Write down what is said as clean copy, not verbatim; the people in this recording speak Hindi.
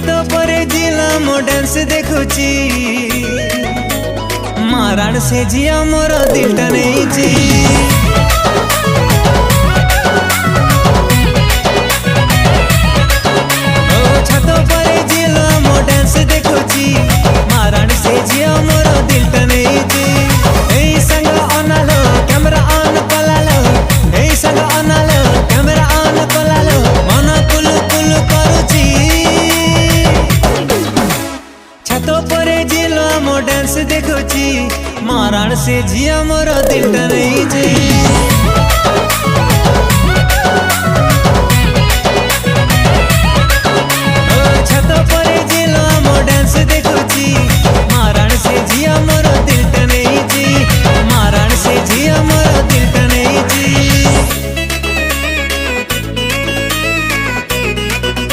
छात पर जिला मो डांस देखुची माराण से जिया मोर दिलटा नहीं छात पर जिला मो डांस देखुची माराण से जिया मोर दिलटा नहीं संग अनालो कैमरा ऑन कलालो संग अनालो कैमरा ऑन कलालो मन कुलु कुलु करुची छात पर जिला मो डांस देखुची माराण से जिया मोर दिलटा नहीं